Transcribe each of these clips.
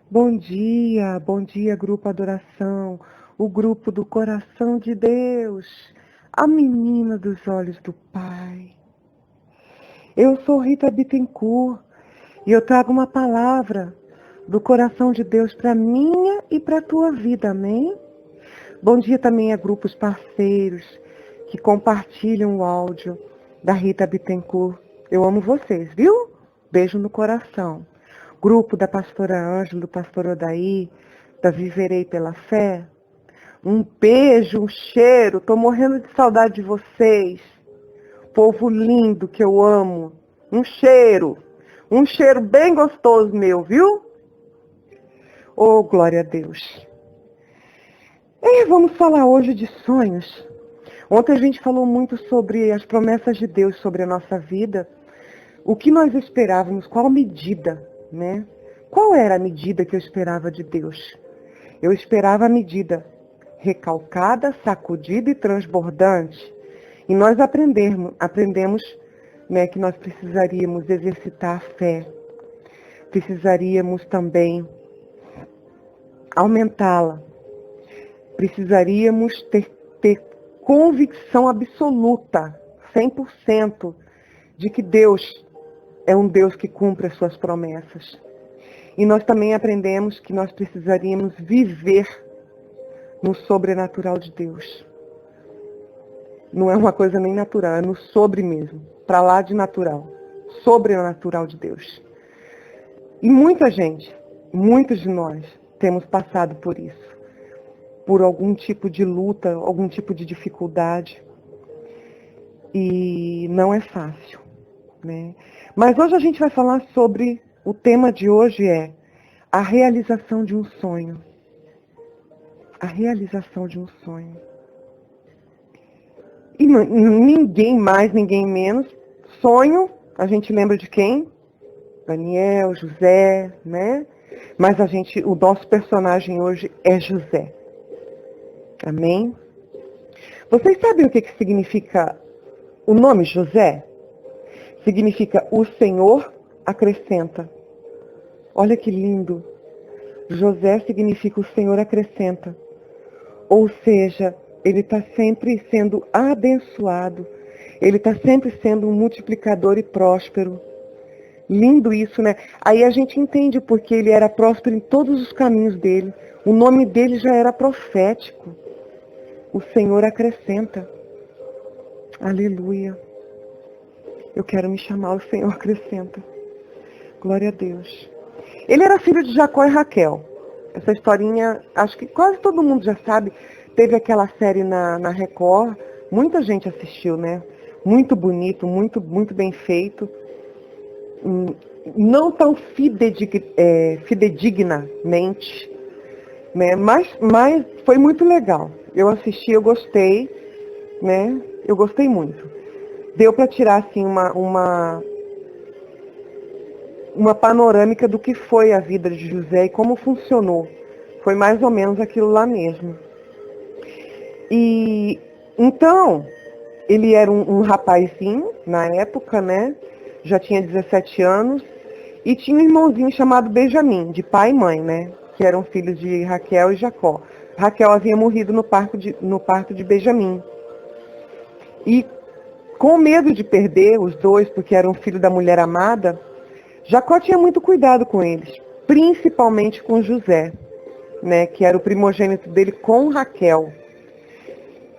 Bom dia, grupo Adoração, o grupo do coração de Deus, a menina dos olhos do Pai. Eu sou Rita Bittencourt e eu trago uma palavra do coração de Deus para minha e para a tua vida, amém? Bom dia também a grupos parceiros que compartilham o áudio da Rita Bittencourt. Eu amo vocês, viu? Beijo no coração. Grupo da pastora Ângela, do pastor Odaí, da Viverei pela Fé. Um beijo, um cheiro. Tô morrendo de saudade de vocês. Povo lindo que eu amo. Um cheiro bem gostoso meu, viu? Oh, glória a Deus. Vamos falar hoje de sonhos. Ontem a gente falou muito sobre as promessas de Deus sobre a nossa vida. O que nós esperávamos, qual medida, né? Qual era a medida que eu esperava de Deus? Eu esperava a medida recalcada, sacudida e transbordante. E nós aprendemos, né, que nós precisaríamos exercitar a fé. Precisaríamos também aumentá-la. Precisaríamos ter convicção absoluta, 100%, de que Deus é um Deus que cumpre as suas promessas. E nós também aprendemos que nós precisaríamos viver no sobrenatural de Deus. Não é uma coisa nem natural, é no sobre mesmo, para lá de natural, sobrenatural de Deus. E muita gente, muitos de nós, temos passado por isso, por algum tipo de luta, algum tipo de dificuldade. E não é fácil, né? Mas hoje a gente vai falar sobre, o tema de hoje é a realização de um sonho. A realização de um sonho. E ninguém mais, ninguém menos. Sonho, a gente lembra de quem? Daniel, José, né? Mas o nosso personagem hoje é José. Amém? Vocês sabem o que significa o nome José? Significa o Senhor acrescenta. Olha que lindo. José significa o Senhor acrescenta. Ou seja, ele está sempre sendo abençoado. Ele está sempre sendo um multiplicador e próspero. Lindo isso, né? Aí a gente entende porque ele era próspero em todos os caminhos dele. O nome dele já era profético. O Senhor acrescenta. Aleluia. Eu quero me chamar o Senhor acrescenta. Glória a Deus. Ele era filho de Jacó e Raquel. Essa historinha, acho que quase todo mundo já sabe. Teve aquela série na Record. Muita gente assistiu, né? Muito bonito, muito bem feito. Não tão fidedignamente, né? Mas foi muito legal. Eu assisti, eu gostei, né? Eu gostei muito. Deu para tirar assim uma panorâmica do que foi a vida de José e como funcionou. Foi mais ou menos aquilo lá mesmo. E então, ele era um rapazinho na época, né? Já tinha 17 anos e tinha um irmãozinho chamado Benjamim, de pai e mãe, né? Que eram filhos de Raquel e Jacó. Raquel havia morrido no parto de Benjamim. E com medo de perder os dois, porque eram filho da mulher amada, Jacó tinha muito cuidado com eles, principalmente com José, né, que era o primogênito dele com Raquel.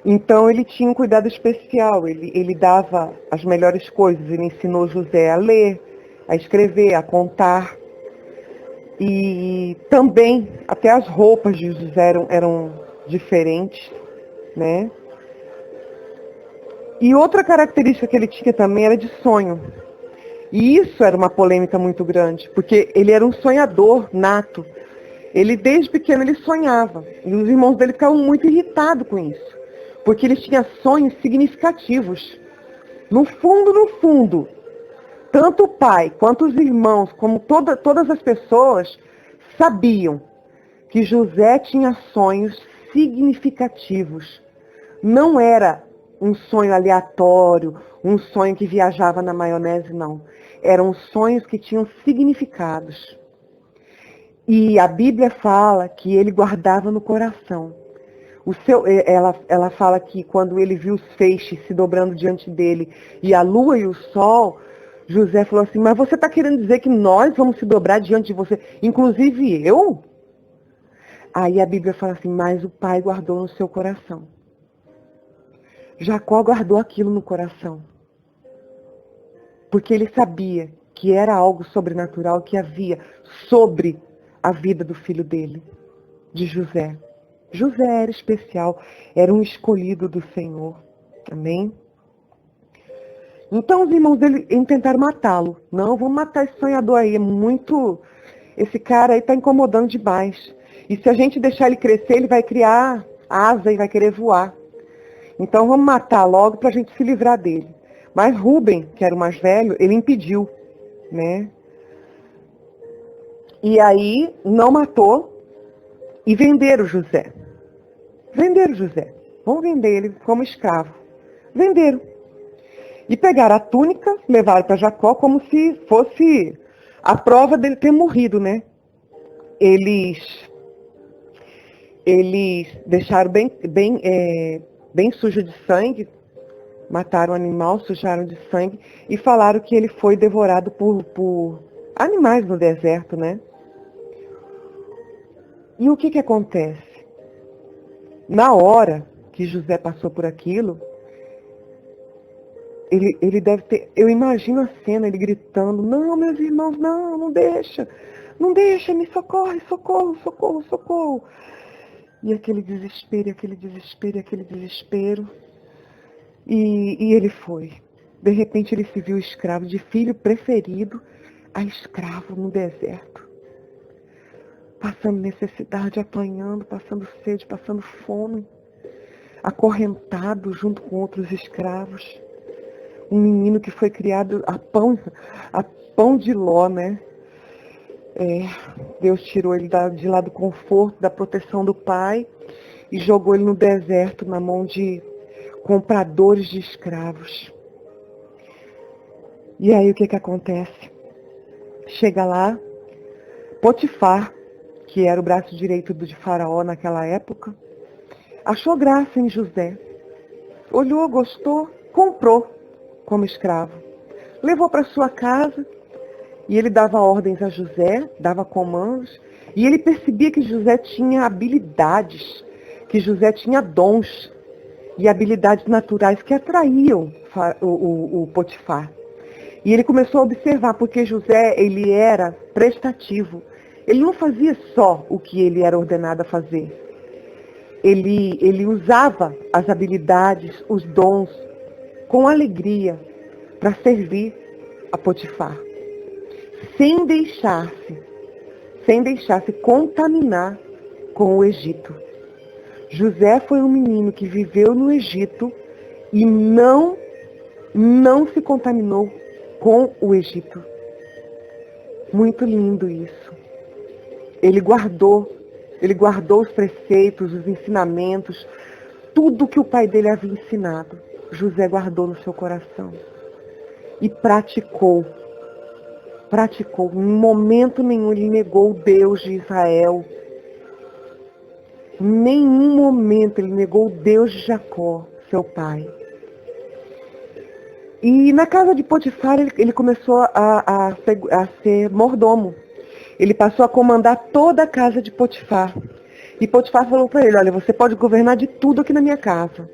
Então ele tinha um cuidado especial, ele dava as melhores coisas, ele ensinou José a ler, a escrever, a contar. E também, até as roupas de José eram diferentes, né? E outra característica que ele tinha também era de sonho. E isso era uma polêmica muito grande, porque ele era um sonhador nato. Ele, desde pequeno, ele sonhava. E os irmãos dele ficavam muito irritados com isso. Porque ele tinha sonhos significativos. No fundo, tanto o pai, quanto os irmãos, como todas as pessoas, sabiam que José tinha sonhos significativos. Não era um sonho aleatório, um sonho que viajava na maionese, não. Eram sonhos que tinham significados. E a Bíblia fala que ele guardava no coração. Ela fala que quando ele viu os feixes se dobrando diante dele, e a lua e o sol, José falou assim, mas você está querendo dizer que nós vamos se dobrar diante de você, inclusive eu? Aí a Bíblia fala assim, mas o pai guardou no seu coração. Jacó guardou aquilo no coração. Porque ele sabia que era algo sobrenatural que havia sobre a vida do filho dele, de José. José era especial, era um escolhido do Senhor. Amém? Então os irmãos dele tentaram matá-lo. Não, vamos matar esse sonhador aí, é muito... Esse cara aí está incomodando demais. E se a gente deixar ele crescer, ele vai criar asa e vai querer voar. Então vamos matar logo para a gente se livrar dele. Mas Rubem, que era o mais velho, ele impediu, né? E aí não matou e venderam José. Venderam José. Vamos vender ele como escravo. Venderam. E pegaram a túnica, levaram para Jacó como se fosse a prova dele ter morrido, né? Eles deixaram bem sujo de sangue, mataram o animal, sujaram de sangue e falaram que ele foi devorado por animais no deserto, né? E o que acontece? Na hora que José passou por aquilo, ele deve ter, eu imagino a cena, ele gritando, não, meus irmãos, não deixa, me socorre, socorro, socorro, socorro. E aquele desespero, e ele foi. De repente ele se viu escravo, de filho preferido a escravo no deserto. Passando necessidade, apanhando, passando sede, passando fome, acorrentado junto com outros escravos. Um menino que foi criado a pão de ló, né? Deus tirou ele de lá do conforto, da proteção do pai e jogou ele no deserto, na mão de compradores de escravos. E aí o que acontece? Chega lá, Potifar, que era o braço direito de Faraó naquela época, achou graça em José. Olhou, gostou, comprou como escravo. Levou para sua casa e ele dava ordens a José, dava comandos, e ele percebia que José tinha habilidades, que José tinha dons e habilidades naturais que atraíam o Potifar. E ele começou a observar, porque José, ele era prestativo. Ele não fazia só o que ele era ordenado a fazer. Ele usava as habilidades, os dons, com alegria, para servir a Potifar. Sem deixar-se contaminar com o Egito. José foi um menino que viveu no Egito e não se contaminou com o Egito. Muito lindo isso. Ele guardou os preceitos, os ensinamentos, tudo que o pai dele havia ensinado. José guardou no seu coração e praticou. Em momento nenhum ele negou o Deus de Israel. Em nenhum momento ele negou o Deus de Jacó, seu pai. E na casa de Potifar ele começou a ser mordomo. Ele passou a comandar toda a casa de Potifar. E Potifar falou para ele, olha, você pode governar de tudo aqui na minha casa.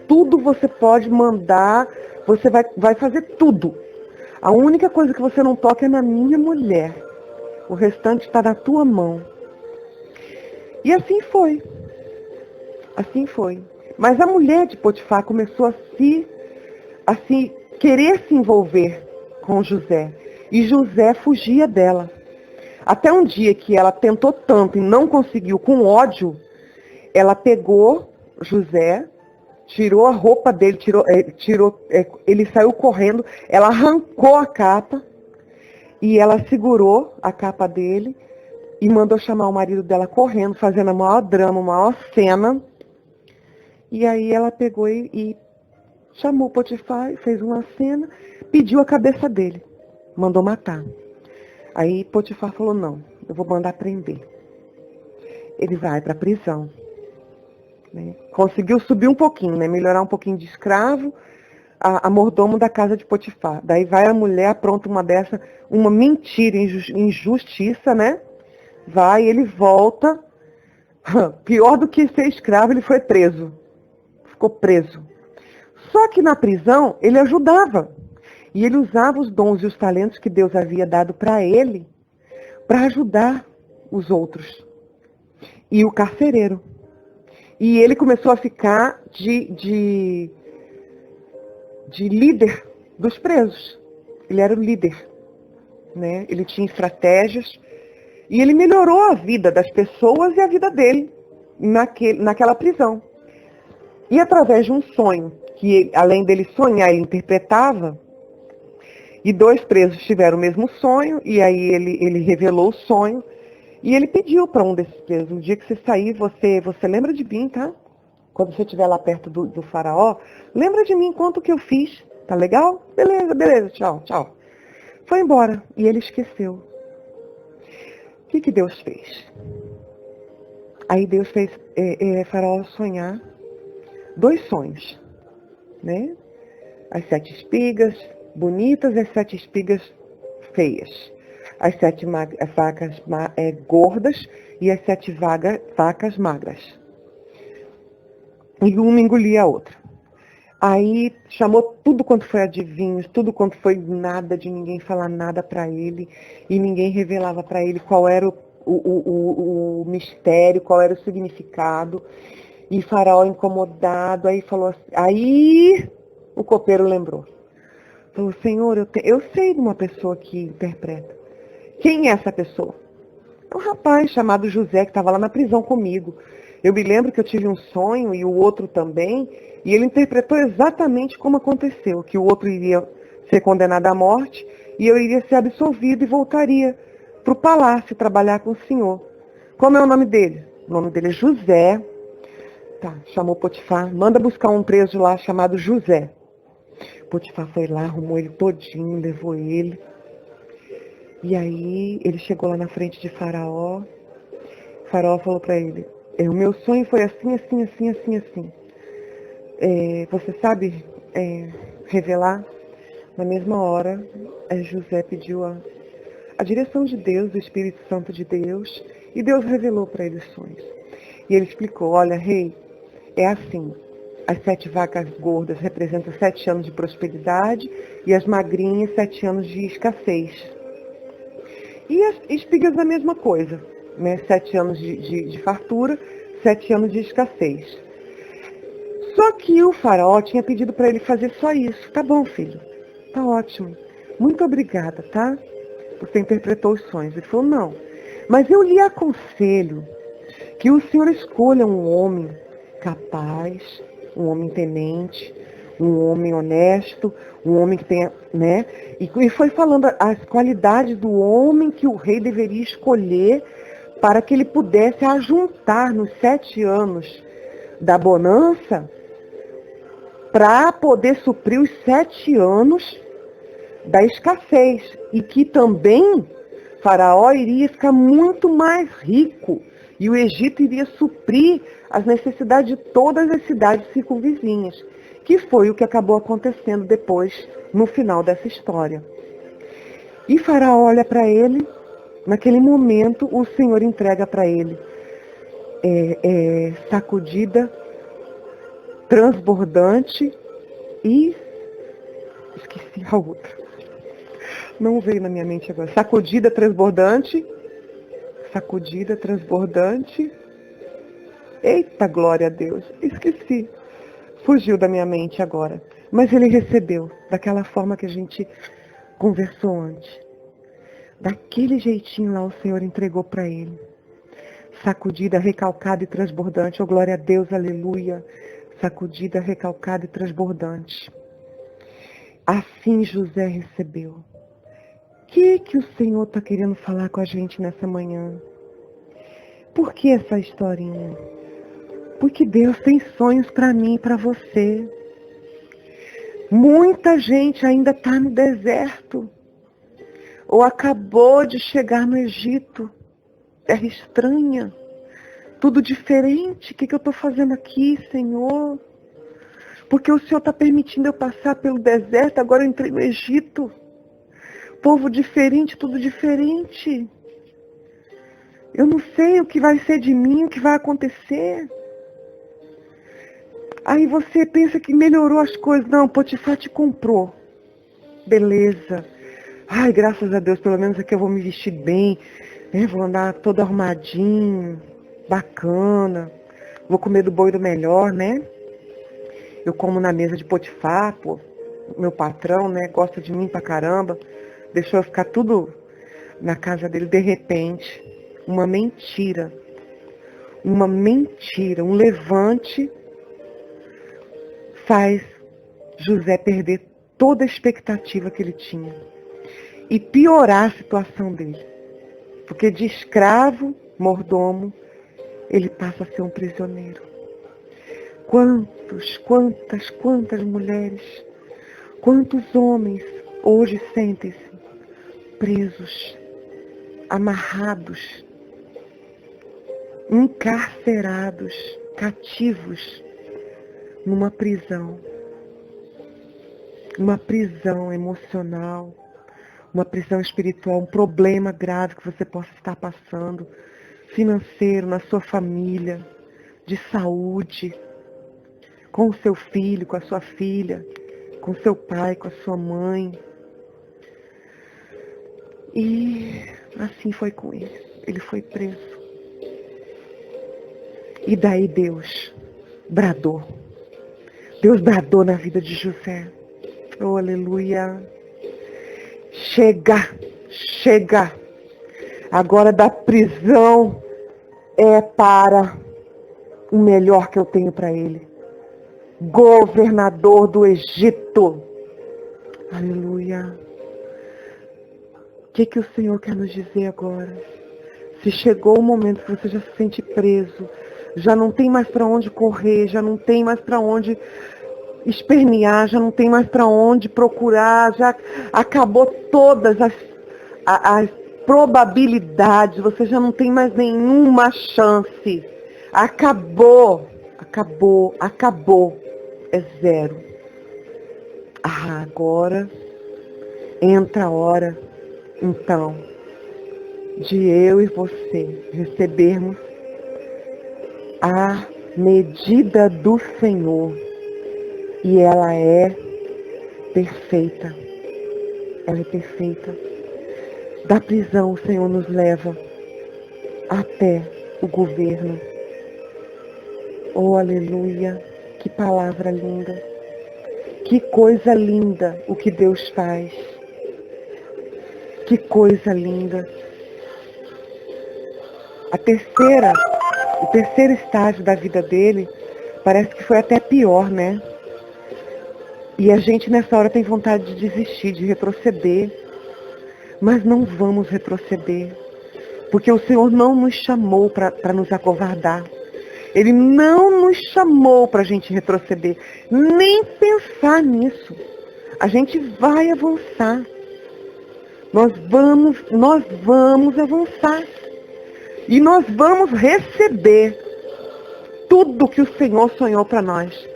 Tudo você pode mandar, você vai fazer tudo. A única coisa que você não toca é na minha mulher. O restante está na tua mão. E assim foi. Mas a mulher de Potifar começou a querer se envolver com José. E José fugia dela. Até um dia que ela tentou tanto e não conseguiu, com ódio, ela pegou José, tirou a roupa dele, ele saiu correndo, ela arrancou a capa e ela segurou a capa dele e mandou chamar o marido dela correndo, fazendo o maior drama, a maior cena. E aí ela pegou e chamou Potifar, fez uma cena, pediu a cabeça dele, mandou matar. Aí Potifar falou, não, eu vou mandar prender. Ele vai para a prisão. Né? Conseguiu subir um pouquinho, né? Melhorar um pouquinho de escravo, a mordomo da casa de Potifar. Daí vai a mulher, apronta uma mentira, injustiça, né? Vai, ele volta. Pior do que ser escravo, ele foi preso. Ficou preso. Só que na prisão, ele ajudava. E ele usava os dons e os talentos que Deus havia dado para ele, para ajudar os outros. E o carcereiro. E ele começou a ficar de líder dos presos. Ele era o líder. Né? Ele tinha estratégias. E ele melhorou a vida das pessoas e a vida dele naquela prisão. E através de um sonho, que além dele sonhar, ele interpretava, e 2 presos tiveram o mesmo sonho, e aí ele revelou o sonho, e ele pediu para um desses presos: no dia que você sair, você lembra de mim, tá? Quando você estiver lá perto do faraó, lembra de mim, conta o que eu fiz, tá legal? Beleza, tchau, tchau. Foi embora, e ele esqueceu. O que Deus fez? Aí Deus fez Faraó sonhar 2 sonhos, né? As 7 espigas bonitas e as 7 espigas feias. As 7 vacas gordas e as 7 vacas magras. E uma engolia a outra. Aí chamou tudo quanto foi adivinhos, tudo quanto foi nada, de ninguém falar nada para ele, e ninguém revelava para ele qual era o mistério, qual era o significado. E Faraó incomodado, aí falou assim, aí o copeiro lembrou. Falou: Senhor, eu sei de uma pessoa que interpreta. Quem é essa pessoa? É um rapaz chamado José, que estava lá na prisão comigo. Eu me lembro que eu tive um sonho, e o outro também, e ele interpretou exatamente como aconteceu, que o outro iria ser condenado à morte, e eu iria ser absolvido e voltaria para o palácio trabalhar com o Senhor. Como é o nome dele? O nome dele é José. Tá, chamou Potifar, manda buscar um preso lá chamado José. Potifar foi lá, arrumou ele todinho, levou ele. E aí ele chegou lá na frente de Faraó. Faraó falou para ele: o meu sonho foi assim, assim, assim, assim, assim. Você sabe revelar? Na mesma hora, José pediu a direção de Deus, do Espírito Santo de Deus, e Deus revelou para ele os sonhos. E ele explicou: olha, rei, é assim, as 7 vacas gordas representam 7 anos de prosperidade, e as magrinhas 7 anos de escassez. E as espigas a mesma coisa, né? 7 anos de fartura, 7 anos de escassez. Só que o faraó tinha pedido para ele fazer só isso. Tá bom, filho, tá ótimo. Muito obrigada, tá? Você interpretou os sonhos. Ele falou: não, mas eu lhe aconselho que o senhor escolha um homem capaz, um homem temente, um homem honesto, um homem que tenha, né? E foi falando as qualidades do homem que o rei deveria escolher para que ele pudesse ajuntar nos 7 anos da bonança para poder suprir os 7 anos da escassez. E que também Faraó iria ficar muito mais rico e o Egito iria suprir as necessidades de todas as cidades circunvizinhas, que foi o que acabou acontecendo depois, no final dessa história. E Faraó olha para ele, naquele momento o Senhor entrega para ele sacudida, transbordante e... esqueci a outra. Não veio na minha mente agora. Sacudida, transbordante. Eita, glória a Deus. Esqueci. Fugiu da minha mente agora. Mas ele recebeu daquela forma que a gente conversou antes. Daquele jeitinho lá o Senhor entregou para ele. Sacudida, recalcada e transbordante. Oh, glória a Deus, aleluia. Sacudida, recalcada e transbordante. Assim José recebeu. O que o Senhor está querendo falar com a gente nessa manhã? Por que essa historinha? Porque Deus tem sonhos para mim e para você. Muita gente ainda está no deserto. Ou acabou de chegar no Egito. terra estranha, tudo diferente. O que eu estou fazendo aqui, Senhor? Porque o Senhor está permitindo eu passar pelo deserto, agora eu entrei no Egito. Povo diferente, tudo diferente. Eu não sei o que vai ser de mim, o que vai acontecer. Aí você pensa que melhorou as coisas. Não, Potifar te comprou. Beleza. Ai, graças a Deus, pelo menos aqui eu vou me vestir bem. Né? Vou andar todo arrumadinho, bacana. Vou comer do bom e do melhor, né? Eu como na mesa de Potifar, pô. Meu patrão, né? Gosta de mim pra caramba. Deixou eu ficar tudo na casa dele. De repente, uma mentira, um levante faz José perder toda a expectativa que ele tinha e piorar a situação dele. Porque de escravo, mordomo, ele passa a ser um prisioneiro. Quantas mulheres, quantos homens hoje sentem-se presos, amarrados, encarcerados, cativos, numa prisão emocional, uma prisão espiritual, um problema grave que você possa estar passando, financeiro, na sua família, de saúde, com o seu filho, com a sua filha, com seu pai, com a sua mãe. E assim foi com ele. Ele foi preso. E daí Deus bradou. Deus bradou na vida de José. Oh, aleluia. Chega. Agora da prisão é para o melhor que eu tenho para ele. Governador do Egito. Aleluia. O que o Senhor quer nos dizer agora? Se chegou o momento que você já se sente preso, já não tem mais para onde correr, já não tem mais para onde espernear, já não tem mais para onde procurar, já acabou todas as probabilidades, você já não tem mais nenhuma chance. Acabou. É zero. Agora entra a hora, então, de eu e você recebermos a medida do Senhor. E ela é perfeita. Ela é perfeita. Da prisão o Senhor nos leva até o governo. Oh, aleluia. Que palavra linda. Que coisa linda o que Deus faz. Que coisa linda. O terceiro estágio da vida dele parece que foi até pior, né? E a gente nessa hora tem vontade de desistir, de retroceder. Mas não vamos retroceder. Porque o Senhor não nos chamou para nos acovardar. Ele não nos chamou para a gente retroceder. Nem pensar nisso. A gente vai avançar. Nós vamos avançar. E nós vamos receber tudo que o Senhor sonhou para nós.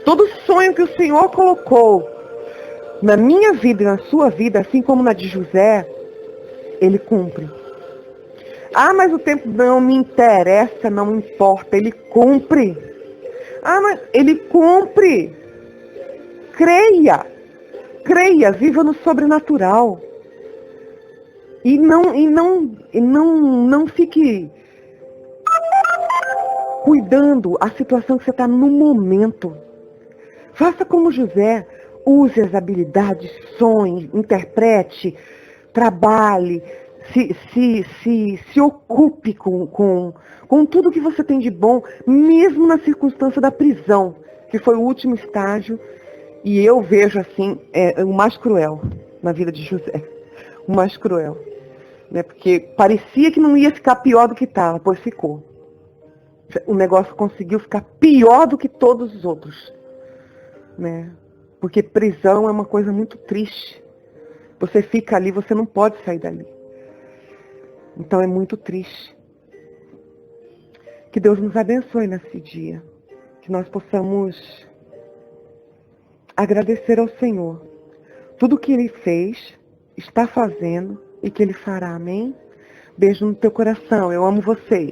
Todo sonho que o Senhor colocou na minha vida e na sua vida, assim como na de José, Ele cumpre. Ah, mas o tempo não me interessa, não importa, Ele cumpre. Ah, mas Ele cumpre. Creia, viva no sobrenatural. E não fique cuidando a situação que você está no momento. Faça como José, use as habilidades, sonhe, interprete, trabalhe, se ocupe com tudo que você tem de bom, mesmo na circunstância da prisão, que foi o último estágio, e eu vejo assim, o mais cruel na vida de José, o mais cruel. Né? Porque parecia que não ia ficar pior do que estava, pois ficou. O negócio conseguiu ficar pior do que todos os outros. Né? Porque prisão é uma coisa muito triste. Você fica ali, você não pode sair dali. Então é muito triste. Que Deus nos abençoe nesse dia. Que nós possamos agradecer ao Senhor. Tudo que Ele fez, está fazendo e que Ele fará. Amém? Beijo no teu coração. Eu amo vocês.